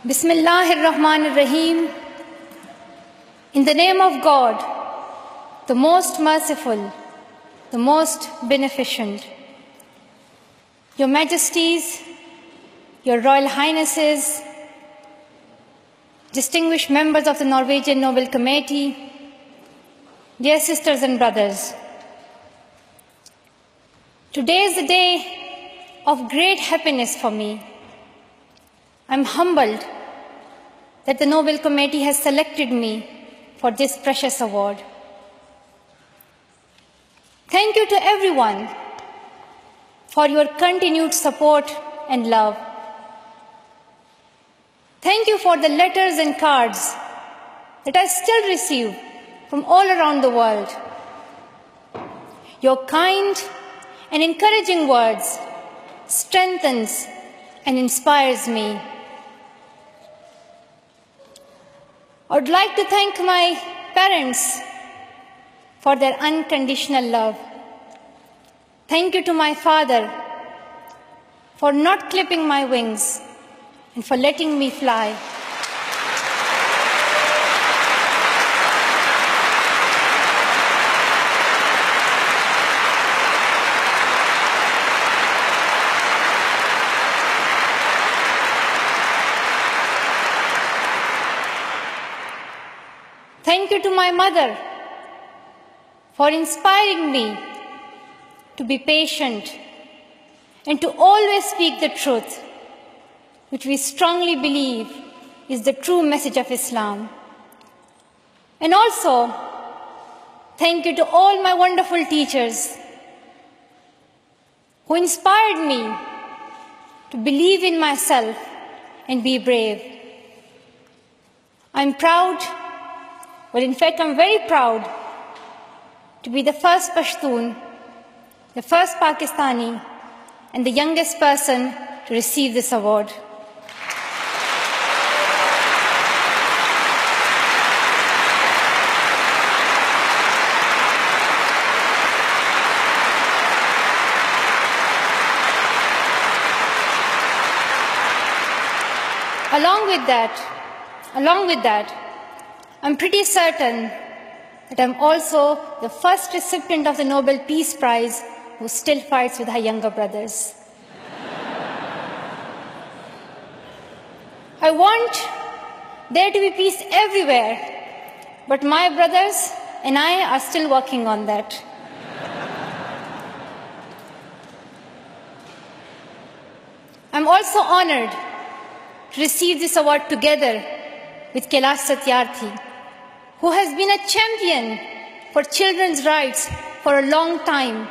Bismillahir Rahmanir Rahim. In the name of God, the most merciful, the most beneficent. Your Majesties, Your Royal Highnesses, distinguished members of the Norwegian Nobel Committee, dear sisters and brothers, today is a day of great happiness for me. I'm humbled that the Nobel Committee has selected me for this precious award. Thank you to everyone for your continued support and love. Thank you for the letters and cards that I still receive from all around the world. Your kind and encouraging words strengthens and inspires me. I would like to thank my parents for their unconditional love. Thank you to my father for not clipping my wings and for letting me fly. Thank you to my mother for inspiring me to be patient and to always speak the truth, which we strongly believe is the true message of Islam. And also, thank you to all my wonderful teachers who inspired me to believe in myself and be brave. I'm proud. Well, in fact, I'm very proud to be the first Pashtun, the first Pakistani, and the youngest person to receive this award. Along with that, I'm pretty certain that I'm also the first recipient of the Nobel Peace Prize who still fights with her younger brothers. I want there to be peace everywhere, but my brothers and I are still working on that. I'm also honored to receive this award together with Kailash Satyarthi, who has been a champion for children's rights for a long time,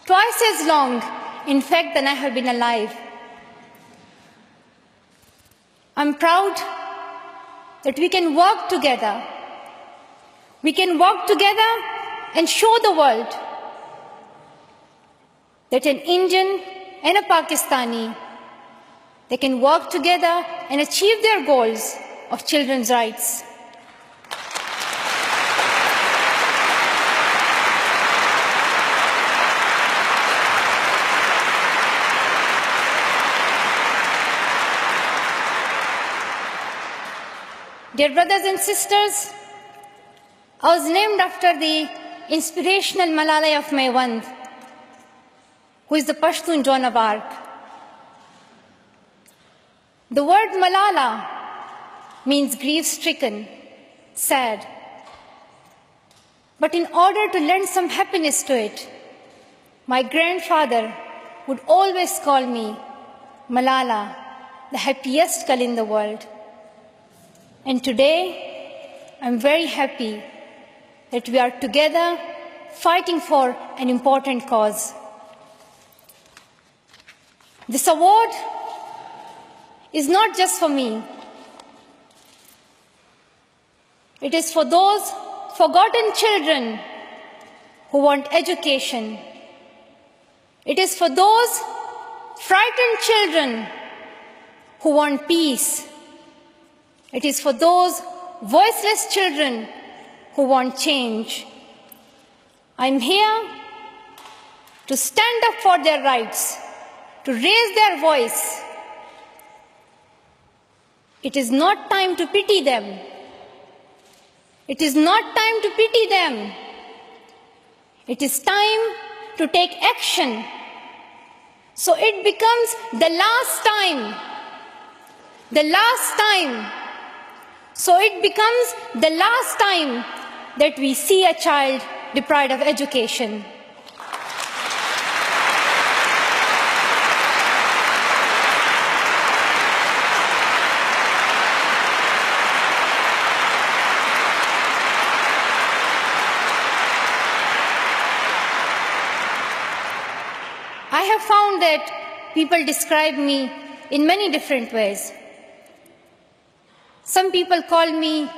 twice as long, in fact, than I have been alive. I'm proud that we can work together. We can work together and show the world that an Indian and a Pakistani, they can work together and achieve their goals of children's rights. Dear brothers and sisters, I was named after the inspirational Malala Yousafzai, who is the Pashtun Joan of Arc. The word Malala means grief-stricken, sad. But in order to lend some happiness to it, my grandfather would always call me Malala, the happiest girl in the world. And today, I'm very happy that we are together fighting for an important cause. This award is not just for me. It is for those forgotten children who want education. It is for those frightened children who want peace. It is for those voiceless children who want change. I'm here to stand up for their rights, to raise their voice, It is not time to pity them. It is not time to pity them. It is time to take action. So it becomes the last time. The last time. So it becomes the last time that we see a child deprived of education. I have found that people describe me in many different ways. Some people call me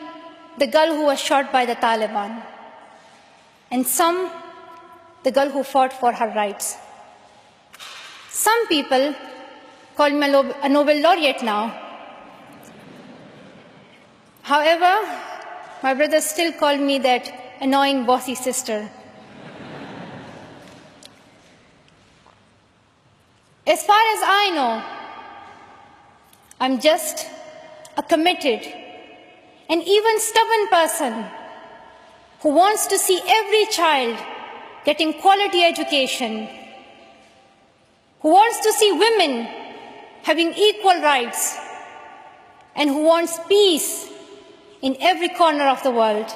the girl who was shot by the Taliban, and some the girl who fought for her rights. Some people call me a Nobel laureate now. However, my brothers still call me that annoying bossy sister. As far as I know, I'm just a committed and even stubborn person who wants to see every child getting quality education, who wants to see women having equal rights, and who wants peace in every corner of the world.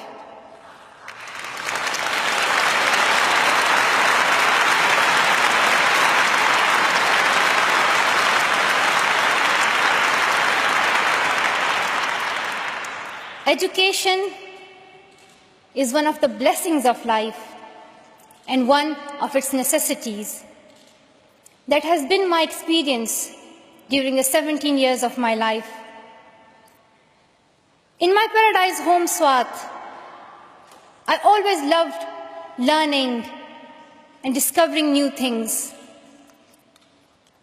Education is one of the blessings of life and one of its necessities. That has been my experience during the 17 years of my life. In my paradise home, Swat, I always loved learning and discovering new things.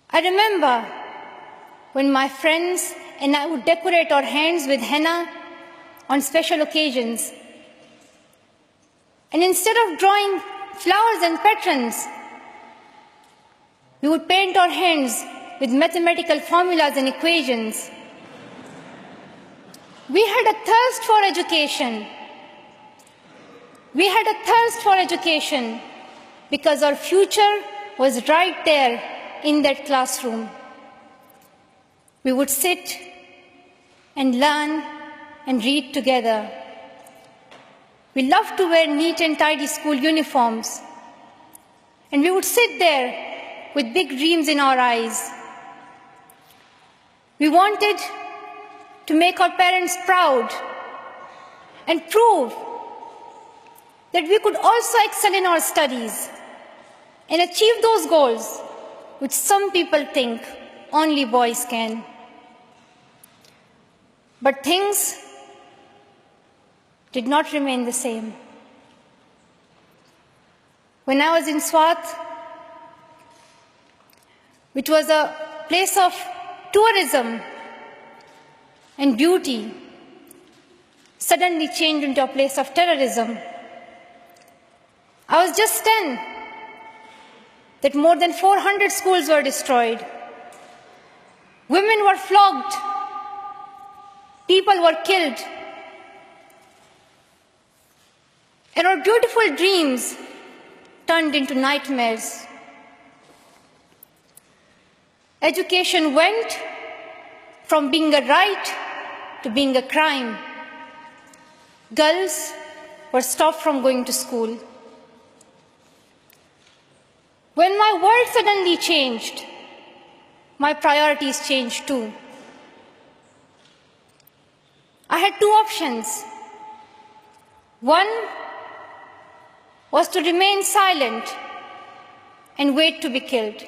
I remember when my friends and I would decorate our hands with henna on special occasions. And instead of drawing flowers and patterns, we would paint our hands with mathematical formulas and equations. We had a thirst for education. We had a thirst for education because our future was right there in that classroom. We would sit and learn and read together. We loved to wear neat and tidy school uniforms. And we would sit there with big dreams in our eyes. We wanted to make our parents proud and prove that we could also excel in our studies and achieve those goals which some people think only boys can. But things did not remain the same. When I was in Swat, which was a place of tourism and beauty, suddenly changed into a place of terrorism. I was just 10, that more than 400 schools were destroyed. Women were flogged. People were killed. And our beautiful dreams turned into nightmares. Education went from being a right to being a crime. Girls were stopped from going to school. When my world suddenly changed, my priorities changed too. I had two options. One was to remain silent and wait to be killed.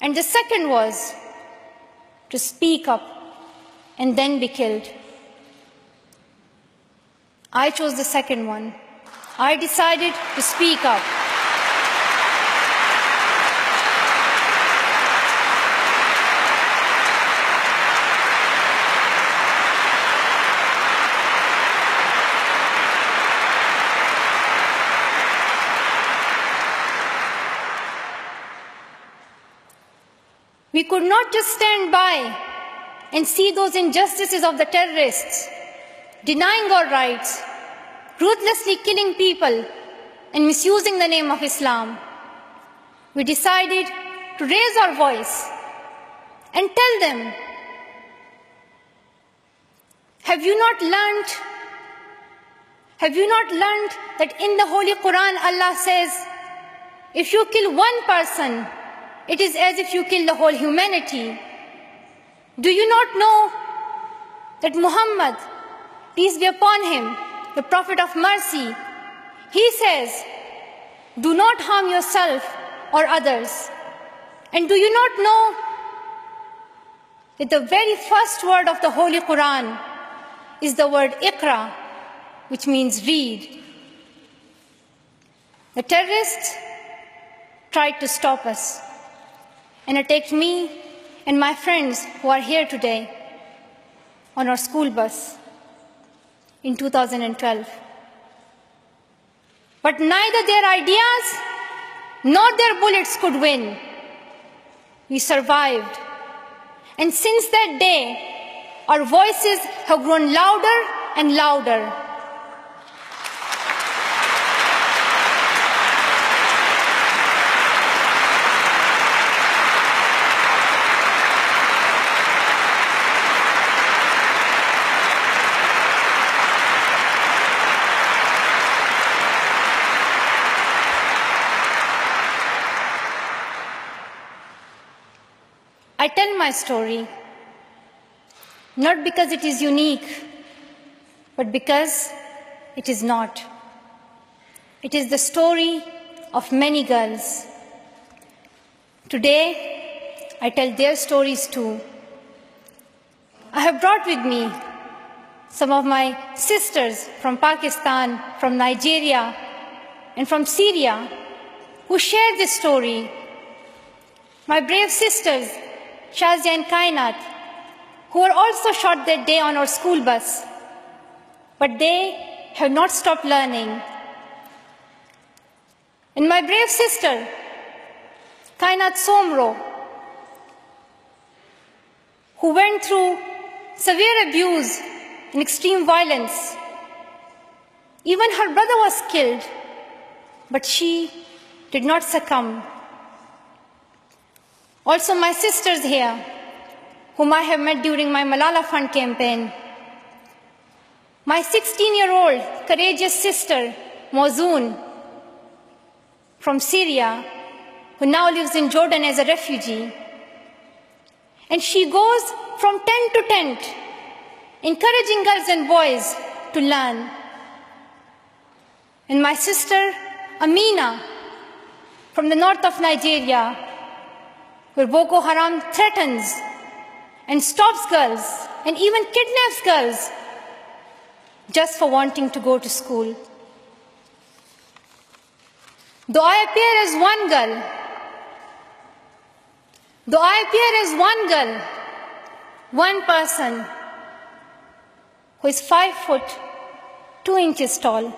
And the second was to speak up and then be killed. I chose the second one. I decided to speak up. We could not just stand by and see those injustices of the terrorists, denying our rights, ruthlessly killing people, and misusing the name of Islam, we decided to raise our voice and tell them, have you not learned that in the Holy Quran Allah says, if you kill one person, it is as if you kill the whole humanity? Do you not know that Muhammad, peace be upon him, the Prophet of mercy, he says, do not harm yourself or others. And do you not know that the very first word of the Holy Quran is the word Iqra, which means read? The terrorists tried to stop us and attacked me and my friends who are here today on our school bus in 2012. But neither their ideas nor their bullets could win. We survived. And since that day, our voices have grown louder and louder. I tell my story not because it is unique, but because it is not. It is the story of many girls. Today, I tell their stories too. I have brought with me some of my sisters from Pakistan, from Nigeria, and from Syria who share this story. My brave sisters, Shazia and Kainat, who were also shot that day on our school bus. But they have not stopped learning. And my brave sister, Kainat Somro, who went through severe abuse and extreme violence. Even her brother was killed, but she did not succumb. Also my sisters here, whom I have met during my Malala Fund campaign. My 16-year-old courageous sister, Mozoon, from Syria, who now lives in Jordan as a refugee. And she goes from tent to tent, encouraging girls and boys to learn. And my sister, Amina, from the north of Nigeria, where Boko Haram threatens and stops girls and even kidnaps girls just for wanting to go to school. Though I appear as one girl, one person who is 5'2" tall,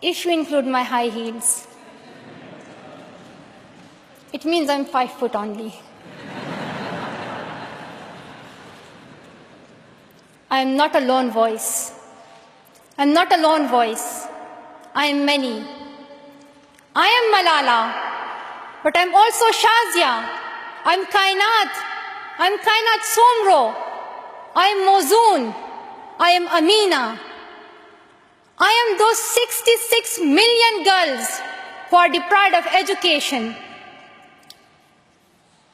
if you include my high heels, it means I'm 5 foot only. I am not a lone voice. I'm not a lone voice. I am many. I am Malala, but I'm also Shazia. I'm Kainat. I'm Kainat Somro. I am Mozoon. I am Amina. I am those 66 million girls who are deprived of education.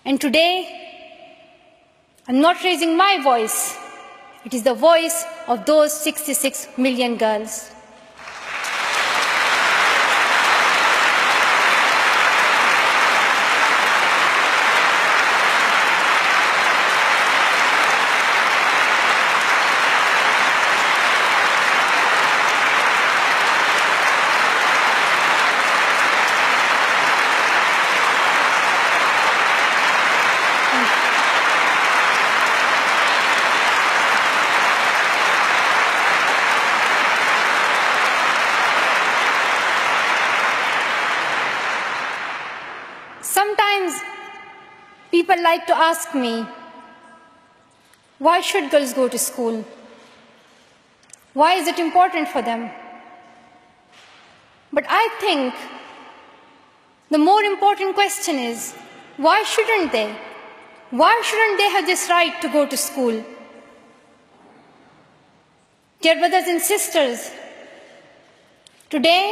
And today, I'm not raising my voice. It is the voice of those 66 million girls. Sometimes people like to ask me, Why should girls go to school? Why is it important for them? But I think the more important question is, why shouldn't they? Why shouldn't they have this right to go to school? Dear brothers and sisters, today,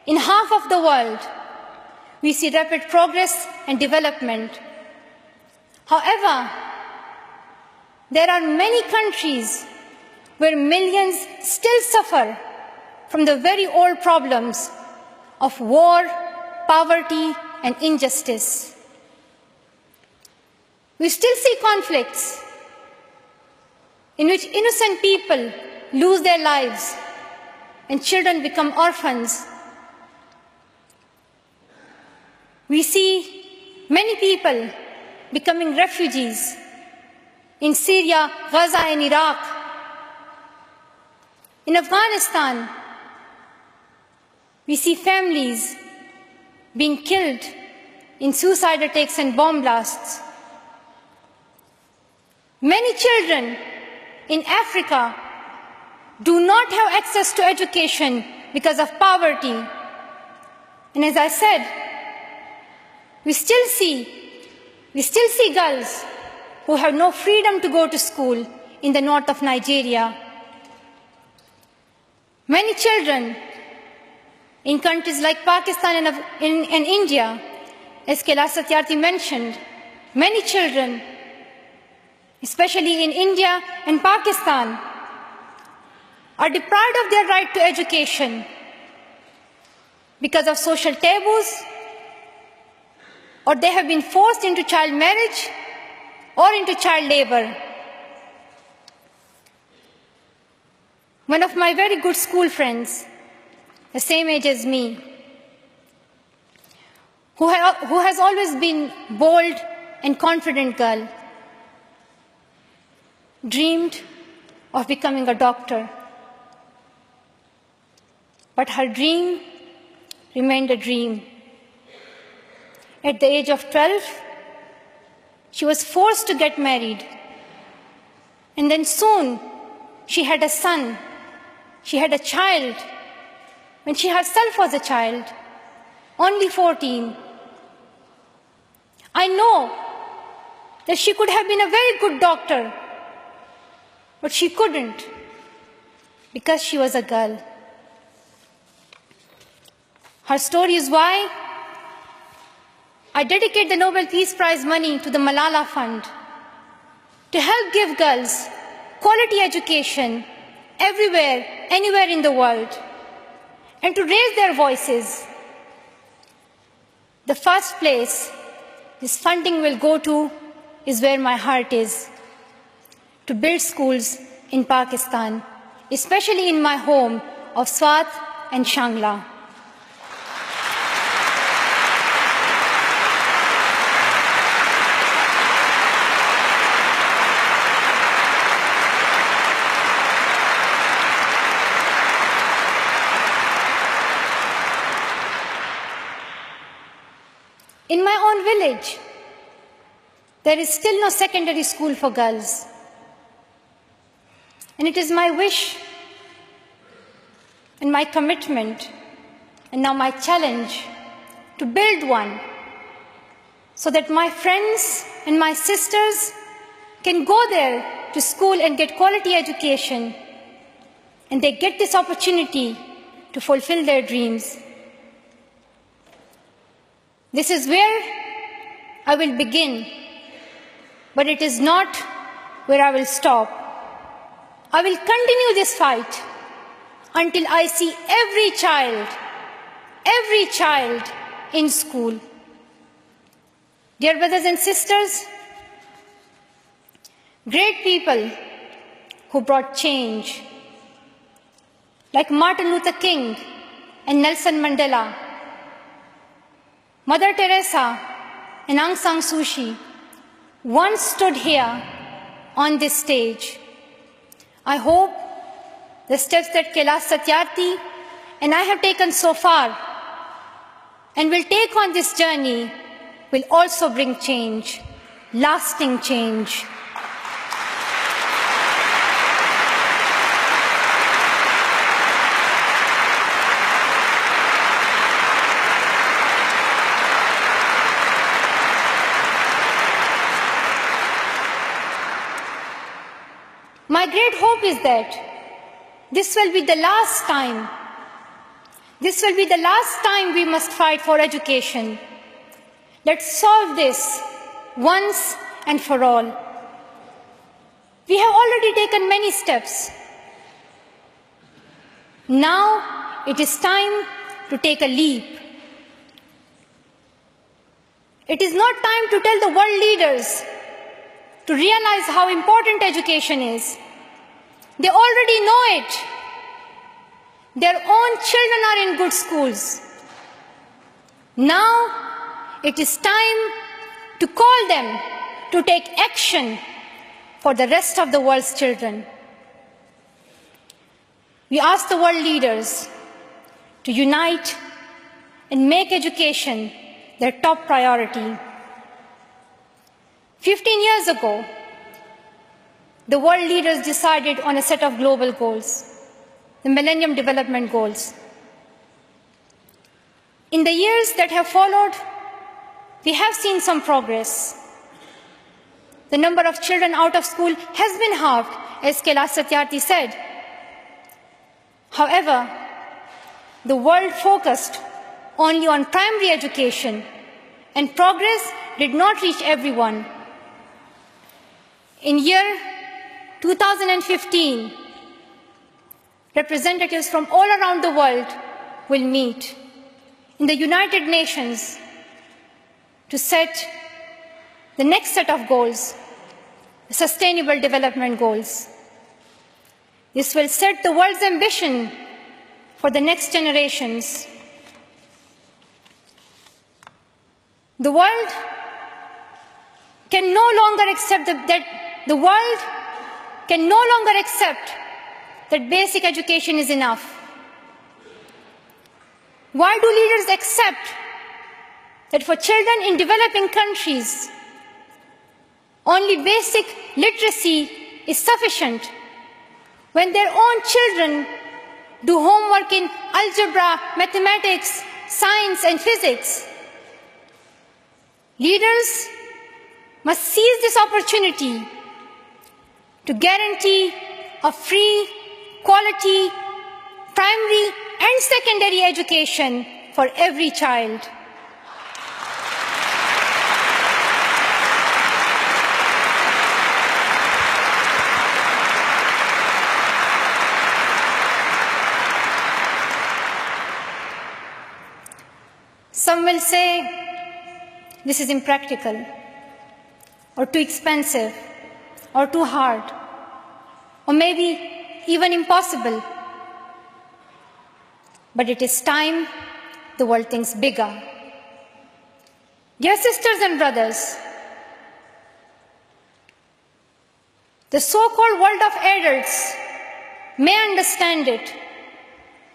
in half of the world, we see rapid progress and development. However, there are many countries where millions still suffer from the very old problems of war, poverty, and injustice. We still see conflicts in which innocent people lose their lives and children become orphans. We see many people becoming refugees in Syria, Gaza, and Iraq. In Afghanistan, we see families being killed in suicide attacks and bomb blasts. Many children in Africa do not have access to education because of poverty. And as I said, we still see girls who have no freedom to go to school in the north of Nigeria. Many children in countries like Pakistan and India, as Kailash Satyarthi mentioned, many children, especially in India and Pakistan, are deprived of their right to education because of social taboos, or they have been forced into child marriage or into child labor. One of my very good school friends, the same age as me, who has always been bold and confident girl, dreamed of becoming a doctor. But her dream remained a dream. At the age of 12, she was forced to get married. And then soon, she had a son. She had a child. When she herself was a child, only 14. I know that she could have been a very good doctor, but she couldn't because she was a girl. Her story is why I dedicate the Nobel Peace Prize money to the Malala Fund to help give girls quality education everywhere, anywhere in the world, and to raise their voices. The first place this funding will go to is where my heart is, to build schools in Pakistan, especially in my home of Swat and Shangla. In my own village, there is still no secondary school for girls. And it is my wish and my commitment, and now my challenge, to build one so that my friends and my sisters can go there to school and get quality education, and they get this opportunity to fulfill their dreams. This is where I will begin, but it is not where I will stop. I will continue this fight until I see every child in school. Dear brothers and sisters, great people who brought change, like Martin Luther King and Nelson Mandela, Mother Teresa and Aung San Suu Kyi, once stood here on this stage. I hope the steps that Kailash Satyarthi and I have taken so far and will take on this journey will also bring change, lasting change. great hope is that this will be the last time. This will be the last time we must fight for education. Let's solve this once and for all. We have already taken many steps. Now it is time to take a leap. It is not time to tell the world leaders to realize how important education is. They already know it. Their own children are in good schools. Now it is time to call them to take action for the rest of the world's children. We ask the world leaders to unite and make education their top priority. 15 years ago, the world leaders decided on a set of global goals, the Millennium Development Goals. In the years that have followed, we have seen some progress. The number of children out of school has been halved, as Kailash Satyarthi said. However, the world focused only on primary education, and progress did not reach everyone. In year 2015, representatives from all around the world will meet in the United Nations to set the next set of goals, the Sustainable Development Goals. This will set the world's ambition for the next generations. The world can no longer accept that basic education is enough. Why do leaders accept that for children in developing countries, only basic literacy is sufficient when their own children do homework in algebra, mathematics, science, and physics? Leaders must seize this opportunity to guarantee a free, quality, primary and secondary education for every child. Some will say this is impractical, or too expensive, or too hard, or maybe even impossible. But it is time the world thinks bigger. Dear sisters and brothers, the so-called world of adults may understand it,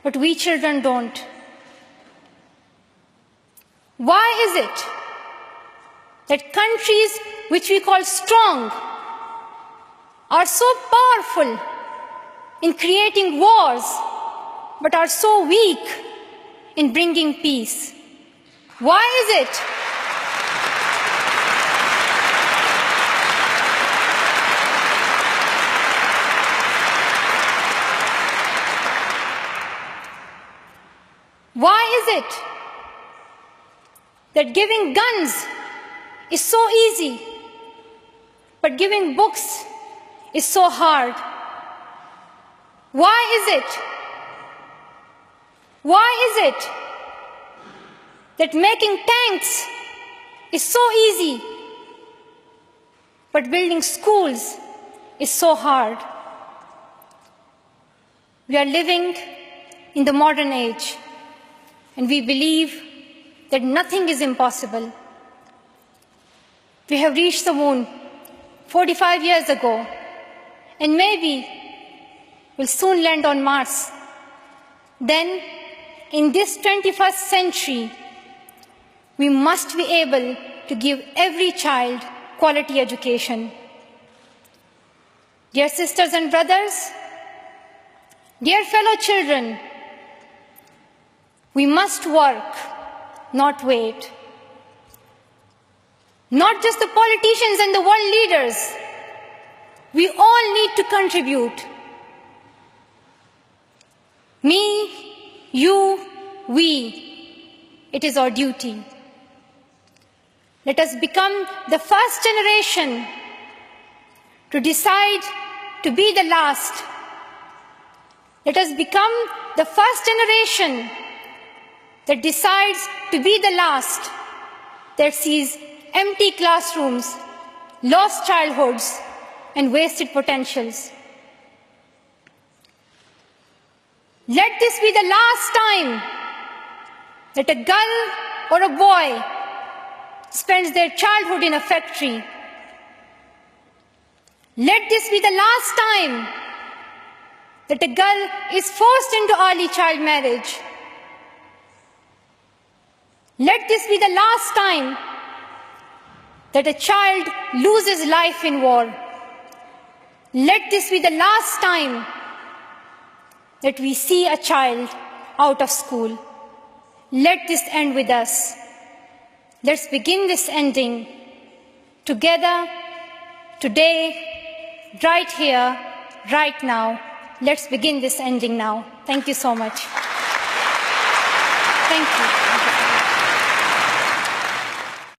but we children don't. Why is it that countries which we call strong are so powerful in creating wars, but are so weak in bringing peace? Why is it? Why is it that giving guns is so easy, but giving books is so hard? Why is it? Why is it that making tanks is so easy, but building schools is so hard? We are living in the modern age, and we believe that nothing is impossible. We have reached the moon 45 years ago, and maybe we'll soon land on Mars. Then, in this 21st century, we must be able to give every child quality education. Dear sisters and brothers, dear fellow children, we must work, not wait. Not just the politicians and the world leaders. We all need to contribute. Me, you, we. It is our duty. Let us become the first generation to decide to be the last. Let us become the first generation that decides to be the last, that sees empty classrooms, lost childhoods, and wasted potentials. Let this be the last time that a girl or a boy spends their childhood in a factory. Let this be the last time that a girl is forced into early child marriage. Let this be the last time that a child loses life in war. Let this be the last time that we see a child out of school. Let this end with us. Let's begin this ending together, today, right here, right now. Let's begin this ending now. Thank you so much. Thank you.